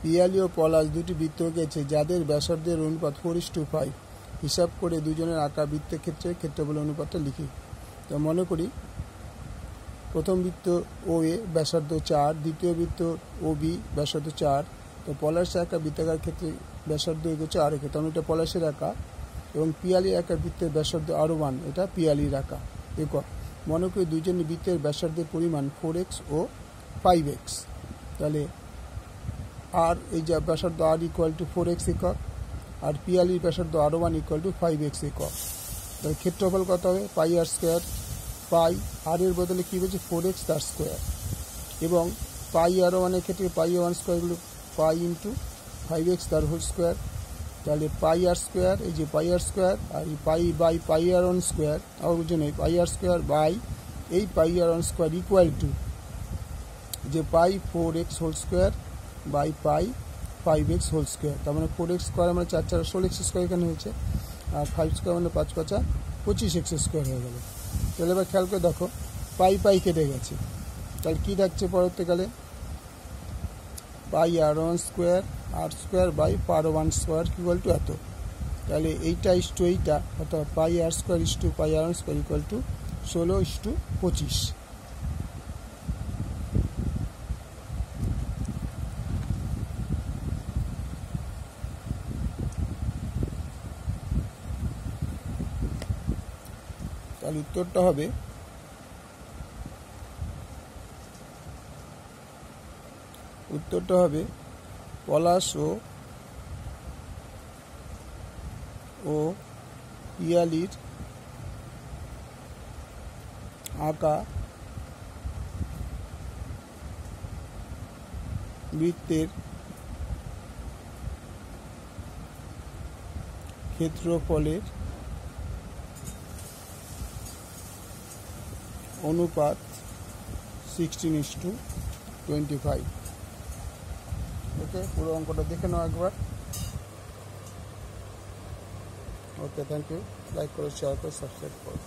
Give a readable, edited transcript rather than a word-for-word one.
পিয়ালি ও পলাশ দুটি বৃত্ত এঁকেছে যাদের ব্যাসার্ধের অনুপাত 4:5। হিসাব করে দুজনের আঁকা বৃত্তের ক্ষেত্রে ক্ষেত্রফলের অনুপাতটা লিখি। তো মনে করি প্রথম বৃত্ত ও এ ব্যাসার্ধ 4, দ্বিতীয় বৃত্ত ও বি ব্যাসার্ধ 4। তো পলাশের আঁকা বৃত্তাকার ক্ষেত্রে ব্যাসার্ধ এগোচ্ছে আর একে, তখন এটা পলাশের আঁকা, এবং পিয়ালির আঁকা বৃত্তের ব্যাসার্ধ আরও 1, এটা পিয়ালির আঁকা। দেখো মনে করি দুজনের বৃত্তের ব্যাসার্ধের পরিমাণ 4x ও 5x। তাহলে আর এই যে ব্যাসার্ধ আর ইকুয়াল টু 4x একক, আর পিয়ালির ব্যাসার্ধ আরও 1 ইকুয়াল টু 5x একক। তাহলে ক্ষেত্রফল কত হবে? পাই আর স্কোয়ার। পাই আর এর বদলে কী বলছে? 4x তার স্কোয়ার, এবং পাই আর ওয়ানের ক্ষেত্রে পাই ওয়ান স্কোয়ারগুলো পাই ইন্টু 5x তার হোল স্কোয়ার। তাহলে পাই আর স্কোয়ার, এই যে পাই আর স্কোয়ার, আর এই pi by pi r one square, আর বুঝুন এই পাই আর স্কোয়ার বাই এই pi r one square equal to যে pi 4x whole square by pi 5x whole square. তার মানে 4x স্কোয়ার মানে 4 4 16x স্কোয়ার এখানে হয়েছে, আর 5 স্কোয়ার মানে 5 5 25x স্কোয়ার হয়ে গেল। তাহলে এবার খেয়াল করে দেখো পাই পাই কেটে গেছে, তাহলে কী থাকছে পরবর্তীকালে? Pi r one square by per one square equal to এত। তাহলে এইটা ইস্টু এইটা, অর্থাৎ pi r square is to pi r one square equal to 16:25। তাহলে উত্তরটা হবে পলাশ ও পিয়ালির আঁকা বৃত্তের ক্ষেত্রফলের অনুপাত 16:25। ওকে, পুরো অঙ্কটা দেখে নাও একবার। ওকে, থ্যাংক ইউ। লাইক করো, শেয়ার করো, সাবস্ক্রাইব করো।